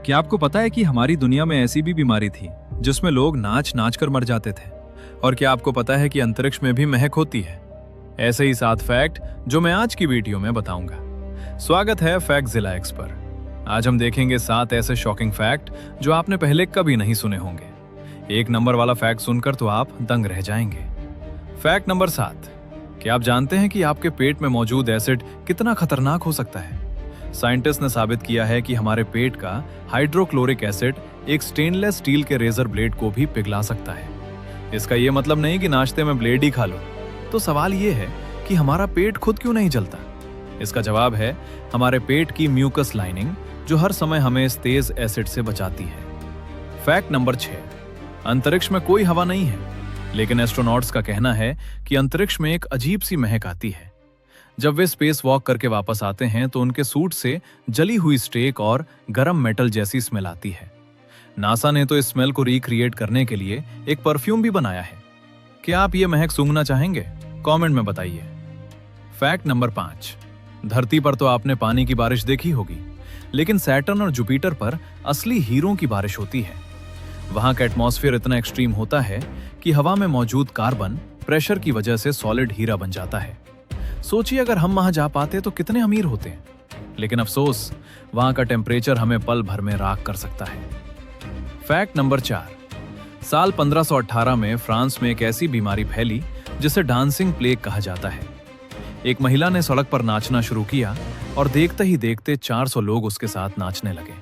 क्या आपको पता है कि हमारी दुनिया में ऐसी भी बीमारी थी जिसमें लोग नाच नाच कर मर जाते थे? और क्या आपको पता है कि अंतरिक्ष में भी महक होती है? ऐसे ही 7 फैक्ट जो मैं आज की वीडियो में बताऊंगा। स्वागत है फैक्टजिला एक्स पर। आज हम देखेंगे 7 ऐसे शॉकिंग फैक्ट जो आपने पहले कभी नहीं सुने होंगे। 1 नंबर वाला फैक्ट सुनकर तो आप दंग रह जाएंगे। फैक्ट नंबर 7, क्या आप जानते हैं कि आपके पेट में मौजूद एसिड कितना खतरनाक हो सकता है? साइंटिस्ट ने साबित किया है कि हमारे पेट का हाइड्रोक्लोरिक एसिड एक स्टेनलेस स्टील के रेजर ब्लेड को भी पिघला सकता है। इसका यह मतलब नहीं कि नाश्ते में ब्लेड ही खा लो। तो सवाल यह है कि हमारा पेट खुद क्यों नहीं जलता? इसका जवाब है हमारे पेट की म्यूकस लाइनिंग, जो हर समय हमें इस तेज एसिड से बचाती है। फैक्ट नंबर 6, अंतरिक्ष में कोई हवा नहीं है, लेकिन एस्ट्रोनॉट्स का कहना है कि अंतरिक्ष में एक अजीब सी महक आती है। जब वे स्पेस वॉक करके वापस आते हैं तो उनके सूट से जली हुई स्टेक और गरम मेटल जैसी स्मेल आती है। नासा ने तो इस स्मेल को रिक्रिएट करने के लिए एक परफ्यूम भी बनाया है। क्या आप ये महक सूंघना चाहेंगे? कमेंट में बताइए। फैक्ट नंबर 5, धरती पर तो आपने पानी की बारिश देखी होगी, लेकिन सैटर्न और जुपिटर पर असली हीरों की बारिश होती है। वहां का एटमॉस्फेयर इतना एक्सट्रीम होता है कि हवा में मौजूद कार्बन प्रेशर की वजह से सॉलिड हीरा बन जाता है। सोचिए अगर हम वहां जा पाते तो कितने अमीर होते। लेकिन अफसोस, वहां का टेम्परेचर हमें पल भर में राख कर सकता है। फैक्ट नंबर 4, साल 1518 में फ्रांस में एक ऐसी बीमारी फैली जिसे डांसिंग प्लेग कहा जाता है। एक महिला ने सड़क पर नाचना शुरू किया और देखते ही देखते 400 लोग उसके साथ नाचने लगे।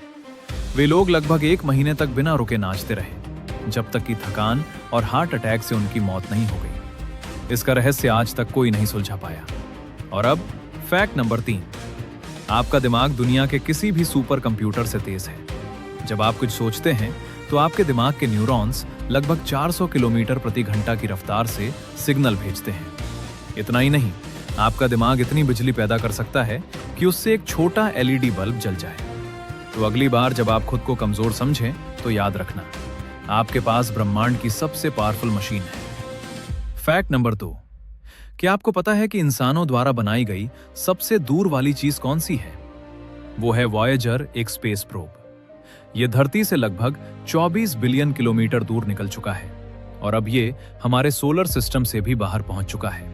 वे लोग लगभग 1 महीने तक बिना रुके नाचते रहे, जब तक कि थकान और हार्ट अटैक से उनकी मौत नहीं हो गई। इसका रहस्य आज तक कोई नहीं सुलझा पाया। और अब फैक्ट नंबर 3, आपका दिमाग दुनिया के किसी भी सुपर कंप्यूटर से तेज है। जब आप कुछ सोचते हैं तो आपके दिमाग के न्यूरॉन्स लगभग 400 किलोमीटर प्रति घंटा की रफ्तार से सिग्नल भेजते हैं। इतना ही नहीं, आपका दिमाग इतनी बिजली पैदा कर सकता है कि उससे एक छोटा LED बल्ब जल जाए। तो अगली बार जब आप खुद को कमजोर समझें तो याद रखना, आपके पास ब्रह्मांड की सबसे पावरफुल मशीन है। फैक्ट नंबर 2, क्या आपको पता है कि इंसानों द्वारा बनाई गई सबसे दूर वाली चीज कौन सी है? वो है वॉयेजर, एक स्पेस प्रोब। यह धरती से लगभग 24 बिलियन किलोमीटर दूर निकल चुका है और अब ये हमारे सोलर सिस्टम से भी बाहर पहुंच चुका है।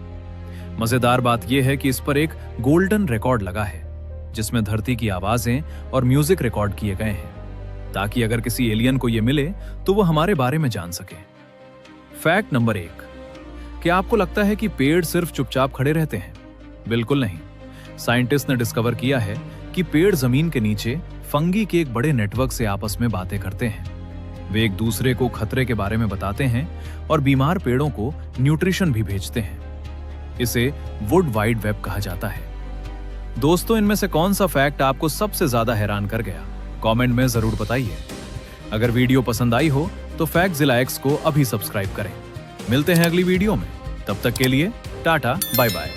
मजेदार बात यह है कि इस पर एक गोल्डन रिकॉर्ड लगा है, जिसमें धरती की आवाजें और म्यूजिक रिकॉर्ड किए गए हैं, ताकि अगर किसी एलियन को यह मिले तो वो हमारे बारे में जान सके। फैक्ट नंबर 1, क्या आपको लगता है कि पेड़ सिर्फ चुपचाप खड़े रहते हैं? बिल्कुल नहीं। साइंटिस्ट ने डिस्कवर किया है कि पेड़ जमीन के नीचे फंगी के एक बड़े नेटवर्क से आपस में बातें करते हैं। वे एक दूसरे को खतरे के बारे में बताते हैं और बीमार पेड़ों को न्यूट्रिशन भी भेजते हैं। इसे वुड वाइड वेब कहा जाता है। दोस्तों, इनमें से कौन सा फैक्ट आपको सबसे ज्यादा हैरान कर गया? कमेंट में जरूर बताइए। अगर वीडियो पसंद आई हो तो फैक्टजिला एक्स को अभी सब्सक्राइब करें। मिलते हैं अगली वीडियो में। तब तक के लिए टाटा बाय बाय।